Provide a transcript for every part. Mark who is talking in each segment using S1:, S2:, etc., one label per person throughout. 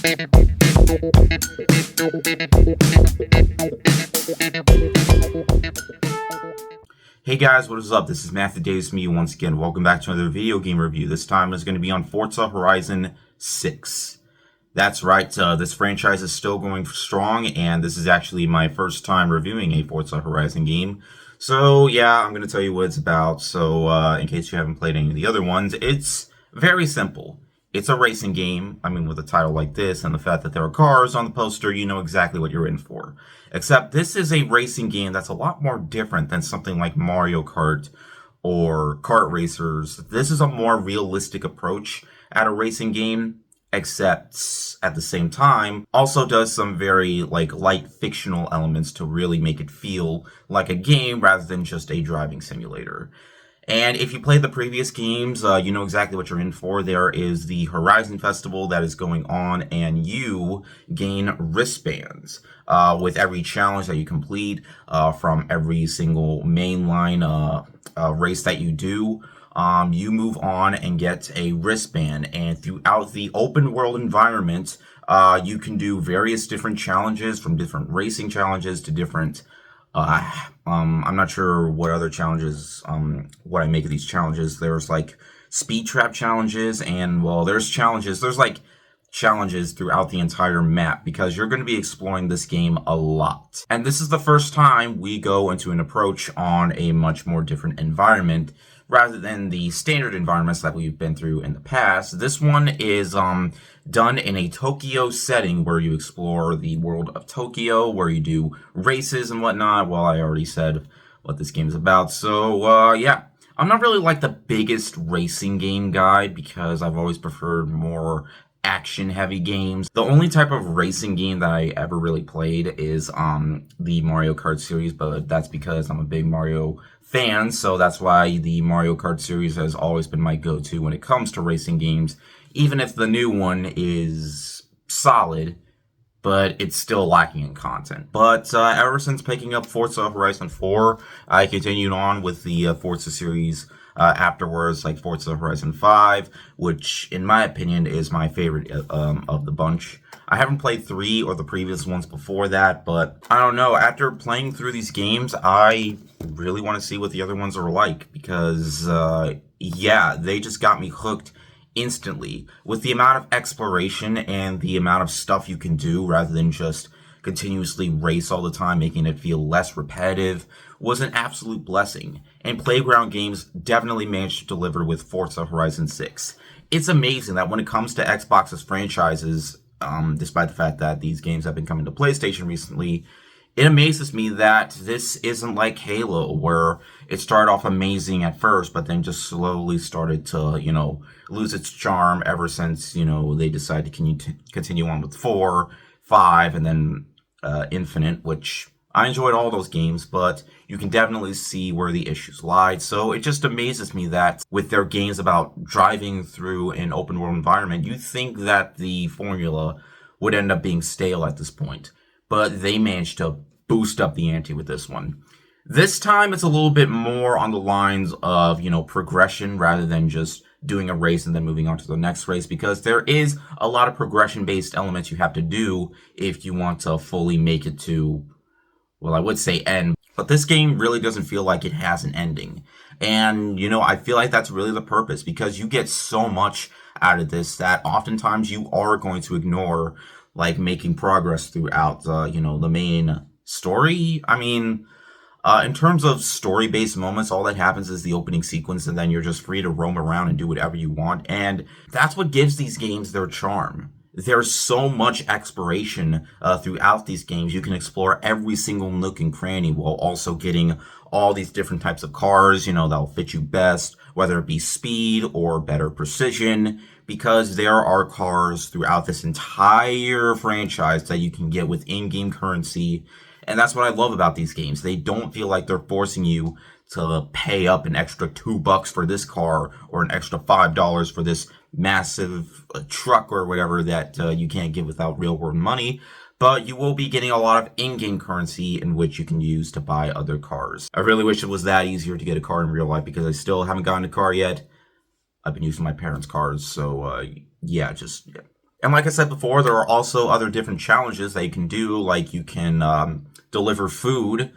S1: Hey guys, what is up? This is Matthew Davis, me once again. Welcome back to another video game review. This time is going to be on Forza Horizon 6. That's right, this franchise is still going strong, and this is actually my first time reviewing a Forza Horizon game. So yeah, I'm going to tell you what it's about. So in case you haven't played any of the other ones, it's very simple. It's a racing game. I mean, with a title like this and the fact that there are cars on the poster, you know exactly what you're in for. Except this is a racing game that's a lot more different than something like Mario Kart or Kart Racers. This is a more realistic approach at a racing game, except at the same time also does some very light fictional elements to really make it feel like a game rather than just a driving simulator. And if you played the previous games, you know exactly what you're in for. There is the Horizon Festival that is going on, and you gain wristbands with every challenge that you complete from every single mainline race that you do. You move on and get a wristband, and throughout the open world environment, you can do various different challenges, from different racing challenges to different I'm not sure what other challenges, what I make of these challenges. There's like speed trap challenges, and well, there's challenges throughout the entire map, because you're going to be exploring this game a lot. And this is the first time we go into an approach on a much more different environment rather than the standard environments that we've been through in the past. This one is done in a Tokyo setting where you explore the world of Tokyo, where you do races and whatnot. Well, I already said what this game is about. So, yeah. I'm not really like the biggest racing game guy, because I've always preferred more action-heavy games. The only type of racing game that I ever really played is the Mario Kart series, but that's because I'm a big Mario fan, so that's why the Mario Kart series has always been my go-to when it comes to racing games, even if the new one is solid, but it's still lacking in content. But ever since picking up Forza Horizon 4, I continued on with the Forza series afterwards, like Forza Horizon 5, which, in my opinion, is my favorite of the bunch. I haven't played 3 or the previous ones before that, but I don't know. After playing through these games, I really want to see what the other ones are like, because, yeah, they just got me hooked instantly. With the amount of exploration and the amount of stuff you can do rather than just continuously race all the time, making it feel less repetitive, was an absolute blessing. And Playground Games definitely managed to deliver with Forza Horizon 6. It's amazing that when it comes to Xbox's franchises, despite the fact that these games have been coming to PlayStation recently, it amazes me that this isn't like Halo, where it started off amazing at first, but then just slowly started to, lose its charm ever since, they decided to continue on with 4, 5, and then Infinite, which I enjoyed all those games, but you can definitely see where the issues lied. So it just amazes me that with their games about driving through an open world environment, you'd think that the formula would end up being stale at this point. But they managed to boost up the ante with this one. This time it's a little bit more on the lines of, progression rather than just doing a race and then moving on to the next race, because there is a lot of progression-based elements you have to do if you want to fully make it to, well, I would say end. But this game really doesn't feel like it has an ending. And, I feel like that's really the purpose, because you get so much out of this that oftentimes you are going to ignore making progress throughout the main story. I mean, in terms of story-based moments, all that happens is the opening sequence, and then you're just free to roam around and do whatever you want. And that's what gives these games their charm. There's so much exploration throughout these games. You can explore every single nook and cranny while also getting all these different types of cars, that'll fit you best, whether it be speed or better precision, because there are cars throughout this entire franchise that you can get with in-game currency. And that's what I love about these games. They don't feel like they're forcing you to pay up an extra $2 for this car or an extra $5 for this massive truck or whatever that you can't get without real world money. But you will be getting a lot of in-game currency in which you can use to buy other cars. I really wish it was that easier to get a car in real life, because I still haven't gotten a car yet. I've been using my parents' cars, so yeah. And like I said before, there are also other different challenges that you can do, like you can deliver food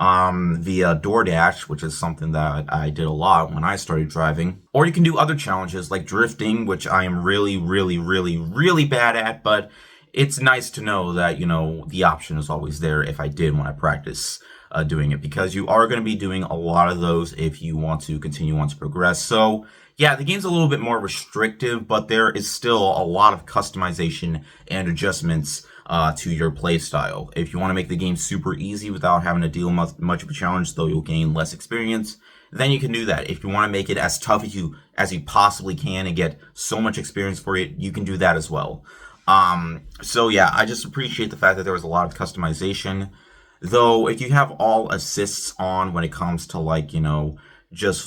S1: via DoorDash, which is something that I did a lot when I started driving. Or you can do other challenges like drifting, which I am really, really, really, really bad at, but it's nice to know that, the option is always there if I did when I practice doing it, because you are going to be doing a lot of those if you want to continue on to progress. So yeah, the game's a little bit more restrictive, but there is still a lot of customization and adjustments to your playstyle. If you want to make the game super easy without having to deal with much of a challenge, though you'll gain less experience, then you can do that. If you want to make it as tough as you possibly can and get so much experience for it, you can do that as well. So yeah, I just appreciate the fact that there was a lot of customization. Though, if you have all assists on when it comes to just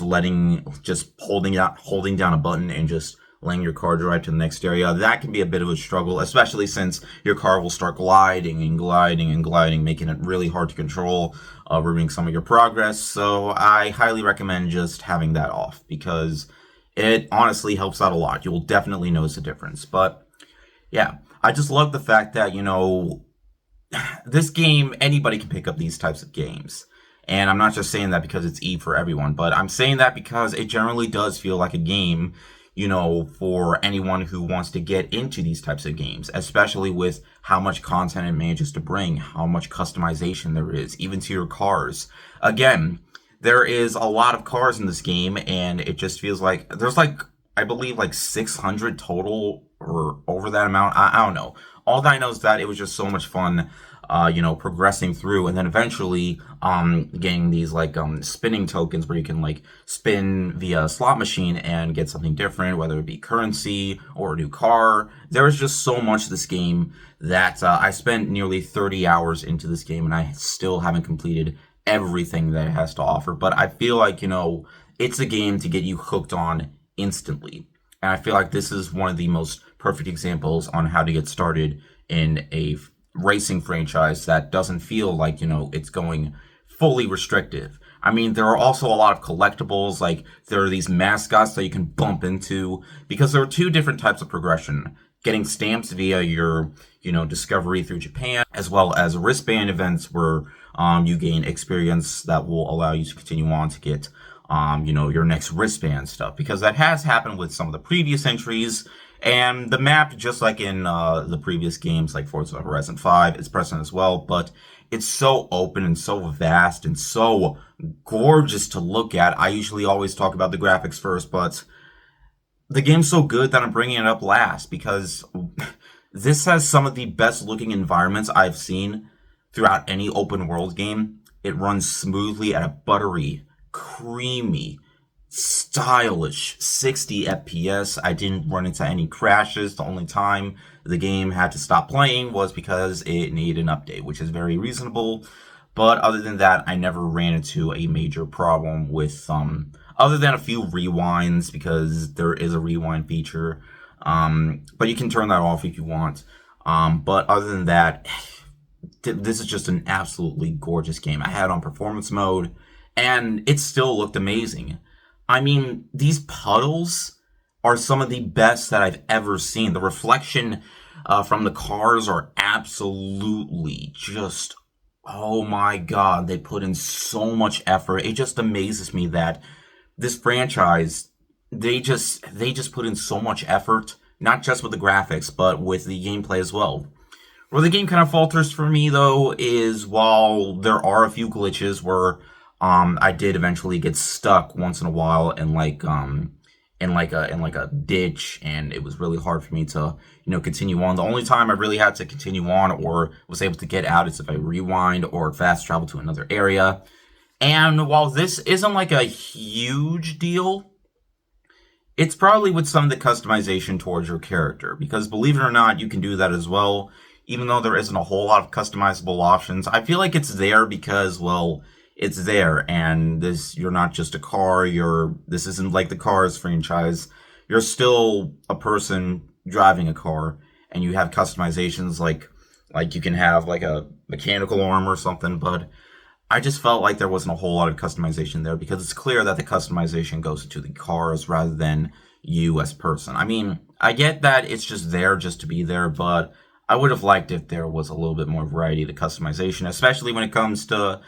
S1: holding down a button and just letting your car drive to the next area, that can be a bit of a struggle, especially since your car will start gliding and gliding and gliding, making it really hard to control, ruining some of your progress. So I highly recommend just having that off, because it honestly helps out a lot. You will definitely notice a difference. But yeah, I just love the fact that, this game, anybody can pick up these types of games. And I'm not just saying that because it's E for everyone, but I'm saying that because it generally does feel like a game, for anyone who wants to get into these types of games, especially with how much content it manages to bring, how much customization there is, even to your cars. Again, there is a lot of cars in this game, and it just feels like there's I believe 600 total or over that amount. I don't know. All that I know is that it was just so much fun, progressing through, and then eventually getting these spinning tokens where you can spin via a slot machine and get something different, whether it be currency or a new car. There is just so much of this game that I spent nearly 30 hours into this game, and I still haven't completed everything that it has to offer. But I feel like, it's a game to get you hooked on instantly. And I feel like this is one of the most perfect examples on how to get started in a racing franchise that doesn't feel like, it's going fully restrictive. I mean, there are also a lot of collectibles, there are these mascots that you can bump into, because there are two different types of progression. Getting stamps via your, discovery through Japan, as well as wristband events where you gain experience that will allow you to continue on to get your next wristband stuff, because that has happened with some of the previous entries. And the map, just like in the previous games like Forza Horizon 5, is present as well, but it's so open and so vast and so gorgeous to look at. I usually always talk about the graphics first, but the game's so good that I'm bringing it up last, because this has some of the best looking environments I've seen throughout any open world game. It runs smoothly at a buttery, creamy, stylish 60 FPS. I didn't run into any crashes. The only time the game had to stop playing was because it needed an update, which is very reasonable. But other than that, I never ran into a major problem with other than a few rewinds, because there is a rewind feature. But you can turn that off if you want. But other than that, this is just an absolutely gorgeous game. I had it on performance mode, and it still looked amazing. I mean, these puddles are some of the best that I've ever seen. The reflection from the cars are absolutely just, oh my god, they put in so much effort. It just amazes me that this franchise, they just put in so much effort, not just with the graphics, but with the gameplay as well. Where the game kind of falters for me, though, is while there are a few glitches where I did eventually get stuck once in a while in a ditch, and it was really hard for me to continue on. The only time I really had to continue on or was able to get out is if I rewind or fast travel to another area. And while this isn't a huge deal, it's probably with some of the customization towards your character, because believe it or not, you can do that as well. Even though there isn't a whole lot of customizable options, I feel like it's there because, well, it's there, and you're not just a car. This isn't like the Cars franchise. You're still a person driving a car, and you have customizations like you can have a mechanical arm or something. But I just felt like there wasn't a whole lot of customization there, because it's clear that the customization goes into the cars rather than you as a person. I mean, I get that it's just there just to be there, but I would have liked if there was a little bit more variety to customization, especially when it comes to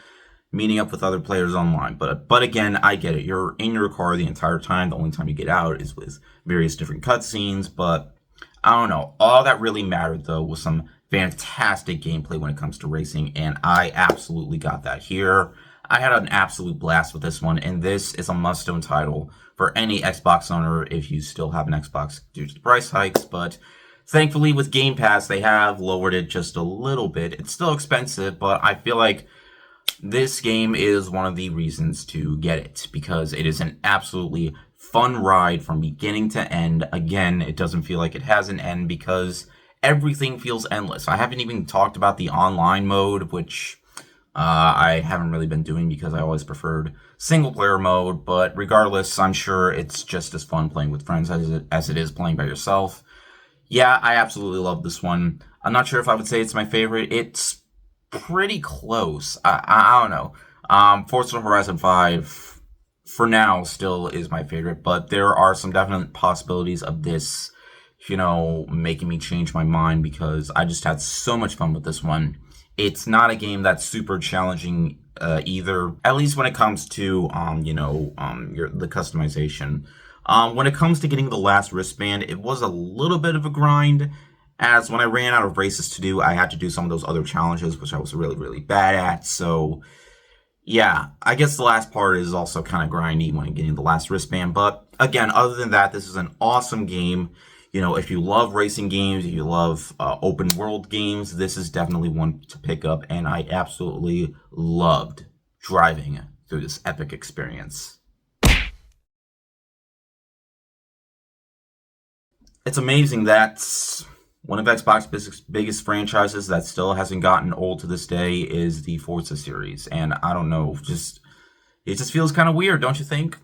S1: meeting up with other players online. But again, I get it. You're in your car the entire time. The only time you get out is with various different cutscenes. But I don't know. All that really mattered though was some fantastic gameplay when it comes to racing, and I absolutely got that here. I had an absolute blast with this one, and this is a must-own title for any Xbox owner if you still have an Xbox due to the price hikes. But thankfully, with Game Pass, they have lowered it just a little bit. It's still expensive, but I feel like this game is one of the reasons to get it, because it is an absolutely fun ride from beginning to end. Again, it doesn't feel like it has an end because everything feels endless. I haven't even talked about the online mode, which I haven't really been doing because I always preferred single player mode, but regardless, I'm sure it's just as fun playing with friends as it is playing by yourself. Yeah, I absolutely love this one. I'm not sure if I would say it's my favorite. It's pretty close. I don't know. Forza Horizon 5, for now, still is my favorite, but there are some definite possibilities of this, making me change my mind because I just had so much fun with this one. It's not a game that's super challenging either, at least when it comes to, the customization. When it comes to getting the last wristband, it was a little bit of a grind, as when I ran out of races to do, I had to do some of those other challenges, which I was really, really bad at. So, yeah, I guess the last part is also kind of grindy when getting the last wristband. But again, other than that, this is an awesome game. If you love racing games, if you love open world games, this is definitely one to pick up. And I absolutely loved driving through this epic experience. It's amazing that one of Xbox's biggest franchises that still hasn't gotten old to this day is the Forza series. And I don't know, it just feels kind of weird, don't you think?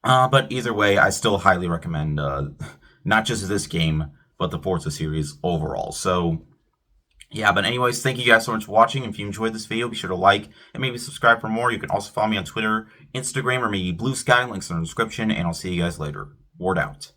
S1: But either way, I still highly recommend not just this game, but the Forza series overall. So, yeah, but anyways, thank you guys so much for watching. If you enjoyed this video, be sure to like and maybe subscribe for more. You can also follow me on Twitter, Instagram, or maybe Blue Sky. Links in the description, and I'll see you guys later. Ward out.